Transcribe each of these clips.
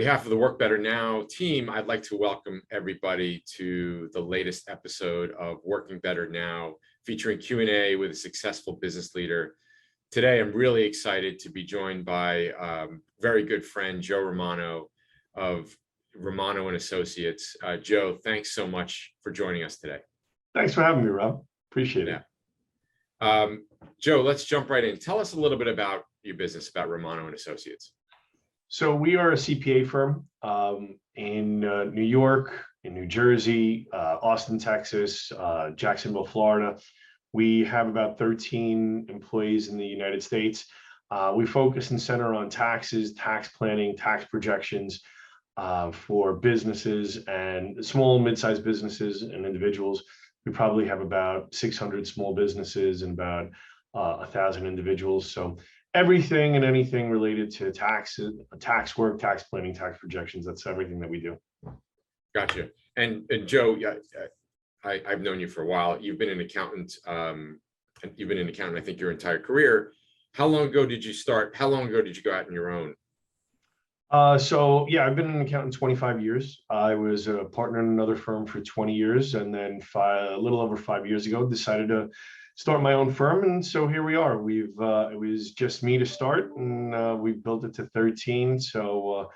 behalf of the Work Better Now team, I'd like to welcome everybody to the latest episode of Working Better Now, featuring Q&A with a successful business leader. Today, I'm really excited to be joined by very good friend, Joe Romano of Romano Associates. Joe, thanks so much for joining us today. Thanks for having me, Rob. Appreciate it. Joe, let's jump right in. Tell us a little bit about your business, about Romano Associates. So we are a CPA firm in New York, in New Jersey, Austin, Texas, Jacksonville, Florida. We have about 13 employees in the United States. We focus and center on taxes, tax planning, tax projections for businesses and small and mid-sized businesses and individuals. We probably have about 600 small businesses and about 1,000 individuals. So everything and anything related to taxes, tax work, tax planning, tax projections, that's everything that we do. Gotcha. And Joe, I've known you for a while. You've been an accountant, I think, your entire career. How long ago did you start? How long ago did you go out on your own? So yeah, I've been an accountant 25 years. I was a partner in another firm for 20 years. And then a little over 5 years ago, decided to start my own firm. And so here we are. It was just me to start, and we've built it to 13. So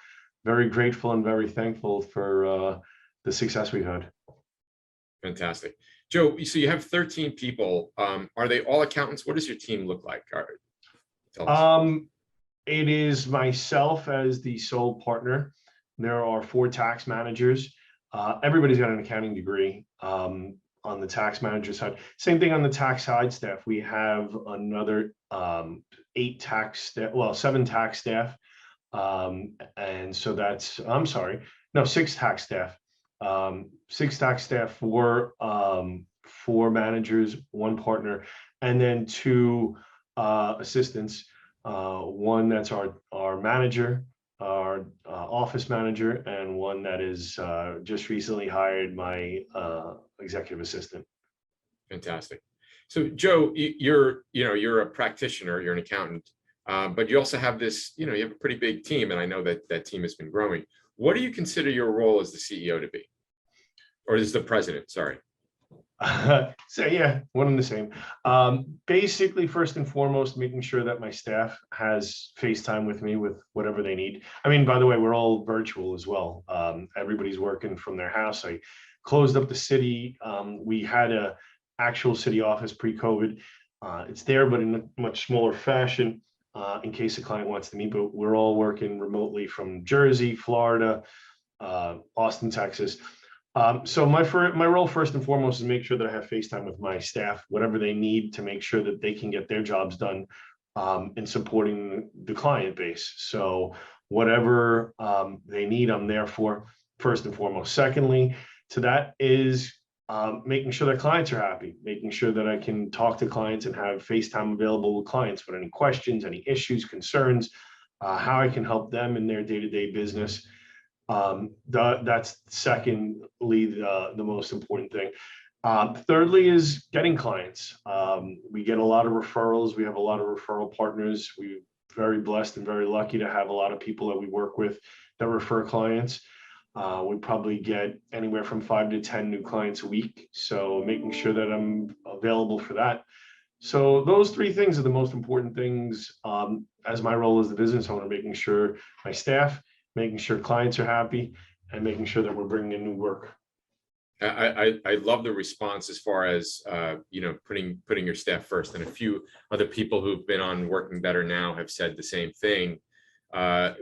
very grateful and very thankful for the success we've had. Fantastic. Joe, so you have 13 people. Are they all accountants? What does your team look like? Tell us. It is myself as the sole partner. There are 4 tax managers. Everybody's got an accounting degree on the tax manager side. Same thing on the tax side staff. We have another 7 tax staff. And so that's, I'm sorry, no, 6 tax staff. 6 tax staff, 4 managers, 1 partner, and then 2 assistants. One that's our manager, our office manager, and one that is just recently hired, my executive assistant. Fantastic. So Joe, you're a practitioner, you're an accountant, but you also have this, you have a pretty big team, and I know that team has been growing. What do you consider your role as the CEO to be? Or as the president, sorry. So yeah, one and the same. Basically, first and foremost, making sure that my staff has FaceTime with me with whatever they need. I mean, by the way, we're all virtual as well. Everybody's working from their house. I closed up the city. We had a actual city office pre-COVID. It's there, but in a much smaller fashion in case a client wants to meet. But we're all working remotely from Jersey, Florida, Austin, Texas. So my role first and foremost is make sure that I have FaceTime with my staff, whatever they need to make sure that they can get their jobs done in supporting the client base. So whatever they need, I'm there for, first and foremost. Secondly, to that is making sure that clients are happy, making sure that I can talk to clients and have FaceTime available with clients with any questions, any issues, concerns, how I can help them in their day-to-day business. That's secondly the most important thing. Thirdly is getting clients. We get a lot of referrals. We have a lot of referral partners. We're very blessed and very lucky to have a lot of people that we work with that refer clients. We probably get anywhere from 5 to 10 new clients a week. So making sure that I'm available for that. So those 3 things are the most important things as my role as the business owner, making sure my staff, making sure clients are happy, and making sure that we're bringing in new work. I love the response as far as putting your staff first, and a few other people who've been on Working Better Now have said the same thing.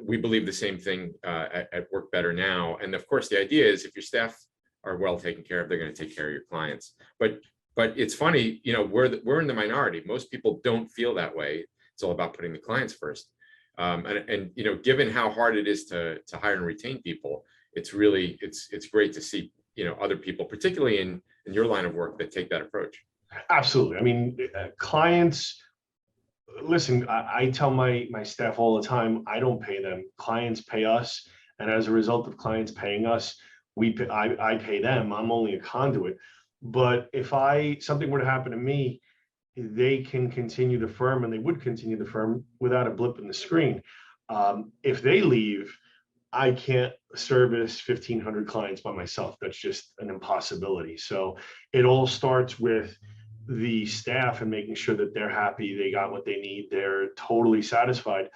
We believe the same thing at Work Better Now, and of course the idea is if your staff are well taken care of, they're going to take care of your clients. But it's funny, we're in the minority. Most people don't feel that way. It's all about putting the clients first. And given how hard it is to hire and retain people, it's great to see other people, particularly in your line of work, that take that approach. Absolutely. I mean, clients. Listen, I tell my staff all the time, I don't pay them. Clients pay us, and as a result of clients paying us, I pay them. I'm only a conduit. But if something were to happen to me, they can continue the firm, and they would continue the firm without a blip in the screen. If they leave, I can't service 1,500 clients by myself. That's just an impossibility. So it all starts with the staff and making sure that they're happy, they got what they need, they're totally satisfied.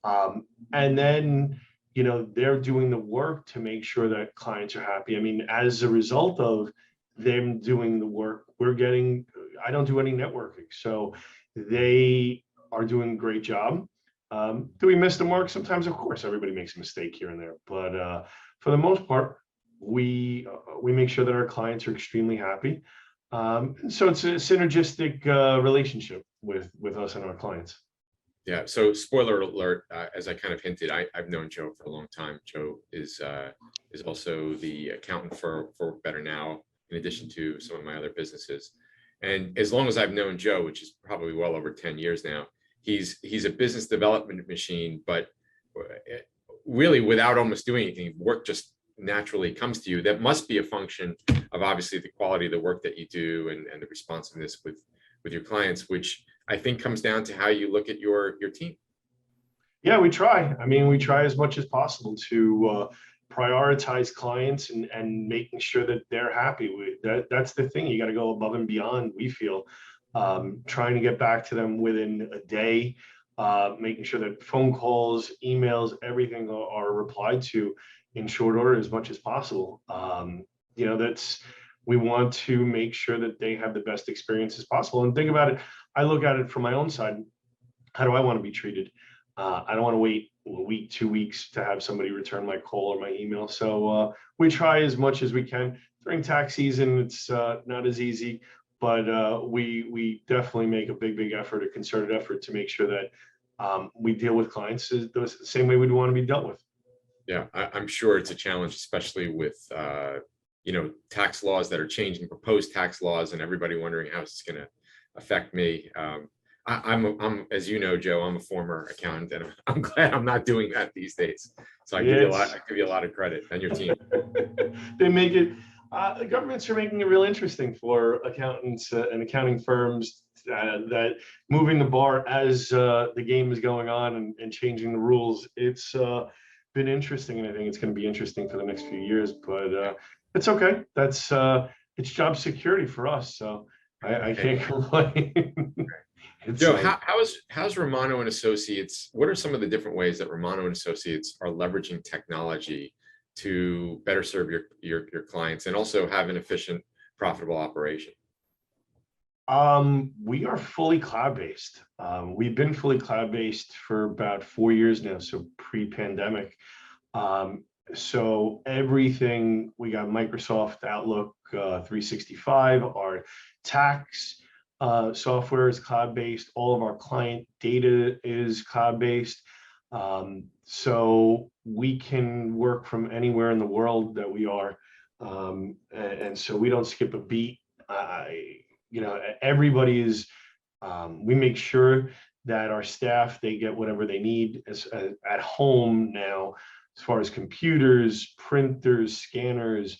And then, they're doing the work to make sure that clients are happy. I mean, as a result of them doing the work, I don't do any networking. So they are doing a great job. Do we miss the mark? Sometimes, of course, everybody makes a mistake here and there. But for the most part, we make sure that our clients are extremely happy. So it's a synergistic relationship with us and our clients. Yeah. So spoiler alert, as I kind of hinted, I've known Joe for a long time. Joe is also the accountant for Better Now, in addition to some of my other businesses. And as long as I've known Joe, which is probably well over 10 years now, he's a business development machine, but really without almost doing anything, work just naturally comes to you. That must be a function of obviously the quality of the work that you do and the responsiveness with your clients, which I think comes down to how you look at your team. Yeah, we try. I mean, we try as much as possible to prioritize clients and making sure that they're happy. That's the thing. You got to go above and beyond, we feel, trying to get back to them within a day, making sure that phone calls, emails, everything are replied to in short order as much as possible. We want to make sure that they have the best experience as possible. And think about it. I look at it from my own side. How do I want to be treated? I don't want to wait a week, 2 weeks to have somebody return my call or my email. So we try as much as we can. During tax season, it's not as easy, but we definitely make a big effort, a concerted effort to make sure that we deal with clients the same way we'd want to be dealt with. Yeah, I'm sure it's a challenge, especially with tax laws that are changing, proposed tax laws, and everybody wondering how it's going to affect me. I'm, as you know, Joe, I'm a former accountant, and I'm glad I'm not doing that these days. So I give you a lot of credit and your team. They make it. The governments are making it real interesting for accountants and accounting firms. That moving the bar as the game is going on and changing the rules. It's been interesting, and I think it's going to be interesting for the next few years. But it's okay. That's it's job security for us. So I can't complain. Joe, how's Romano and Associates? What are some of the different ways that Romano and Associates are leveraging technology to better serve your clients and also have an efficient, profitable operation? We are fully cloud-based. We've been fully cloud-based for about 4 years now, so pre-pandemic. So everything, we got Microsoft Outlook 365, our tax software is cloud-based. All of our client data is cloud-based. So we can work from anywhere in the world that we are. And so we don't skip a beat. Everybody is, we make sure that our staff, they get whatever they need at home now, as far as computers, printers, scanners,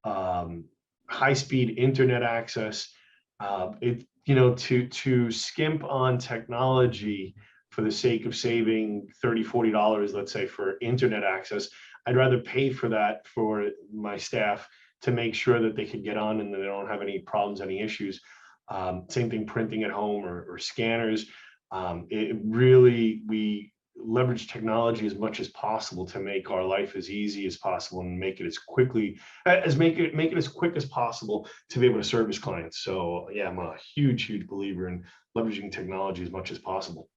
high-speed internet access. To skimp on technology for the sake of saving $30, $40, let's say, for internet access, I'd rather pay for that for my staff to make sure that they can get on and that they don't have any problems, any issues. Same thing, printing at home or scanners. We leverage technology as much as possible to make our life as easy as possible and make it as quick as possible to be able to service clients. So yeah, I'm a huge believer in leveraging technology as much as possible.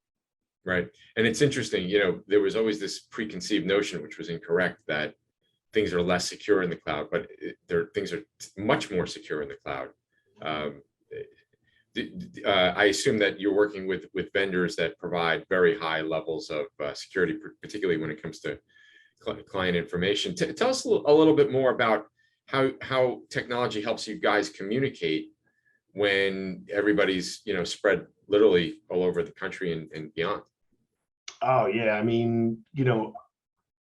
Right. And it's interesting, there was always this preconceived notion, which was incorrect, that things are less secure in the cloud, but things are much more secure in the cloud. I assume that you're working with vendors that provide very high levels of security, particularly when it comes to client information. Tell us a little bit more about how technology helps you guys communicate when everybody's spread literally all over the country and beyond. Oh yeah, I mean,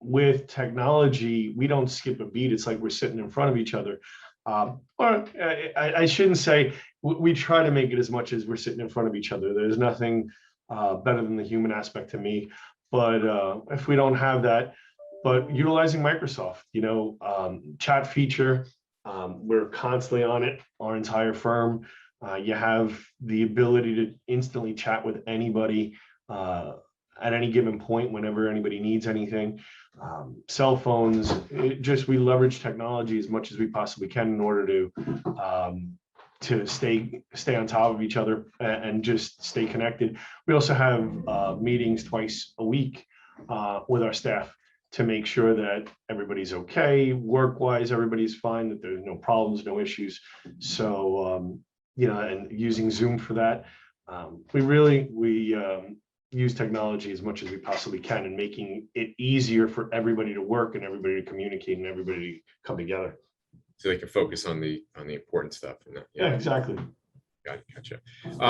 with technology, we don't skip a beat. It's like we're sitting in front of each other. Or I shouldn't say, we try to make it as much as we're sitting in front of each other. There's nothing better than the human aspect to me. But if we don't have that, but utilizing Microsoft, chat feature, we're constantly on it, our entire firm. You have the ability to instantly chat with anybody at any given point, whenever anybody needs anything. Cell phones, we leverage technology as much as we possibly can in order to stay on top of each other and just stay connected. We also have meetings twice a week with our staff to make sure that everybody's okay, work-wise, everybody's fine, that there's no problems, no issues. So, and using Zoom for that. We use technology as much as we possibly can, and making it easier for everybody to work and everybody to communicate and everybody to come together. So they can focus on the important stuff. Yeah, exactly. Gotcha.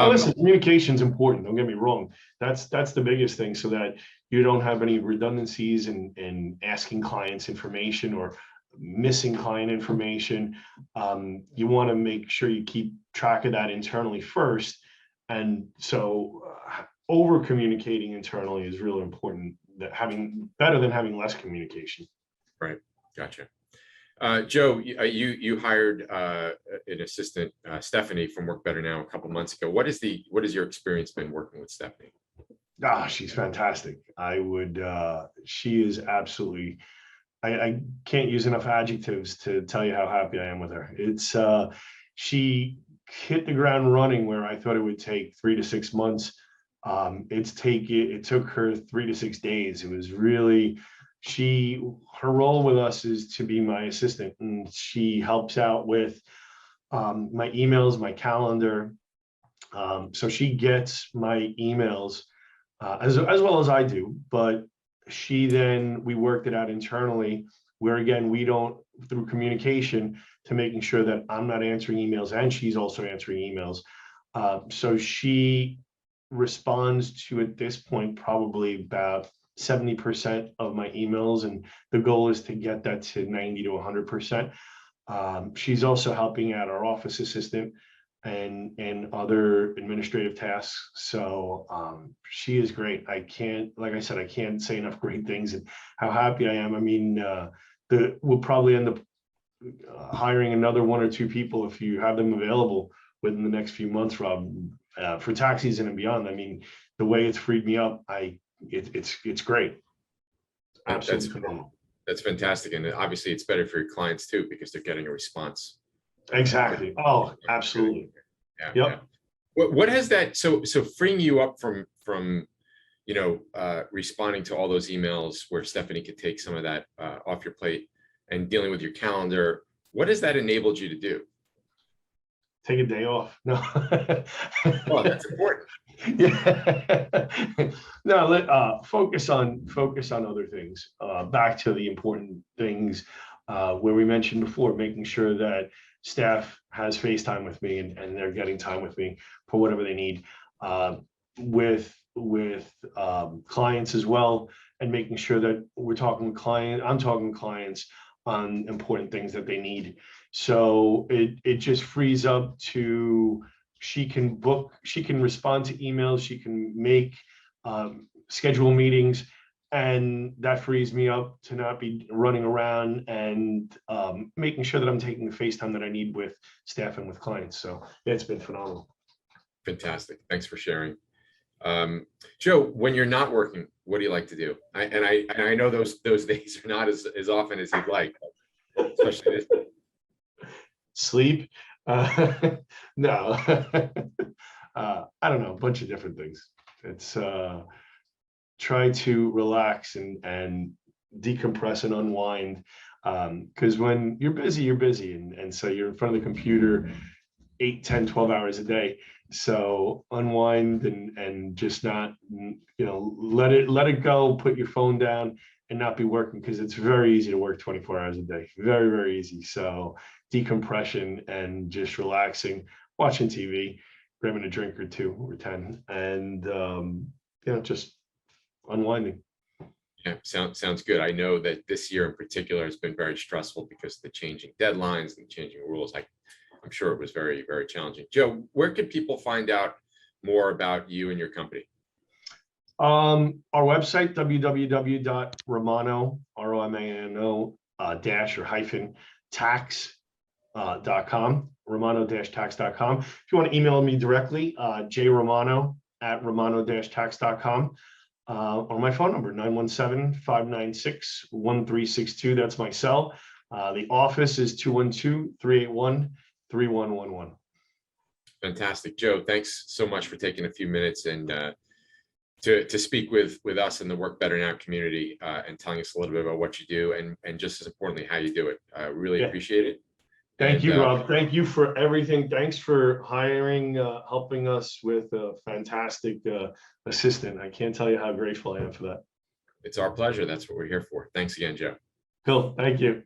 Listen, communication is important. Don't get me wrong. That's the biggest thing, so that you don't have any redundancies in asking clients information or missing client information. You want to make sure you keep track of that internally first, and so over communicating internally is really important. Better than having less communication. Right. Gotcha. Joe, you hired an assistant, Stephanie, from Work Better Now a couple months ago. What is your experience been working with Stephanie? She's fantastic. She is absolutely, I can't use enough adjectives to tell you how happy I am with her. She hit the ground running where I thought it would take 3 to 6 months. It took her 3 to 6 days. It was really, her role with us is to be my assistant, and she helps out with my emails, my calendar. So she gets my emails as well as I do, but we worked it out internally, where again, through communication, to making sure that I'm not answering emails and she's also answering emails. So she responds to, at this point, probably about 70% of my emails, and the goal is to get that to 90 to 100%. She's also helping out our office assistant and other administrative tasks. So she is great. Like I said, I can't say enough great things and how happy I am. I mean, we'll probably end up hiring another 1 or 2 people if you have them available within the next few months, Rob, for tax season and beyond. I mean, the way it's freed me up, it's great. Absolutely. That's fantastic. And obviously it's better for your clients too, because they're getting a response. Exactly. Oh, absolutely. Yeah. Yep. Yeah. What has that, so freeing you up from responding to all those emails where Stephanie could take some of that off your plate and dealing with your calendar, what has that enabled you to do? Take a day off. No. Oh, that's important. Yeah. No, focus on other things. Back to the important things where we mentioned before, making sure that staff has FaceTime with me and they're getting time with me for whatever they need. With clients as well, and making sure that I'm talking to clients on important things that they need. So it just frees up to, she can respond to emails, she can make schedule meetings, and that frees me up to not be running around and making sure that I'm taking the FaceTime that I need with staff and with clients. So yeah, it's been phenomenal. Fantastic. Thanks for sharing. Joe, when you're not working, what do you like to do? I know those days are not as often as you'd like, especially this. Sleep. No. I don't know, a bunch of different things. It's try to relax and decompress and unwind, because when you're busy, and so you're in front of the computer 8, 10, 12 hours a day. So unwind and just not, let it go, put your phone down and not be working, because it's very easy to work 24 hours a day. Very, very easy. So decompression and just relaxing, watching TV, grabbing a drink or 2 or 10, and just unwinding. Yeah, sounds good. I know that this year in particular has been very stressful because of the changing deadlines and changing rules. I'm sure it was very, very challenging. Joe, where can people find out more about you and your company? Our website, www.romano, ROMANO, dash or hyphen tax.com, romano-tax.com. If you want to email me directly, jromano@romano-tax.com, or my phone number, 917-596-1362. That's my cell. The office is 212-381-3111. Fantastic. Joe, thanks so much for taking a few minutes and to speak with us in the Work Better Now community, and telling us a little bit about what you do, and just as importantly, how you do it. Really appreciate it. Thank And, you, Rob. Thank you for everything. Thanks for hiring, helping us with a fantastic assistant. I can't tell you how grateful I am for that. It's our pleasure. That's what we're here for. Thanks again, Joe. Cool. Thank you.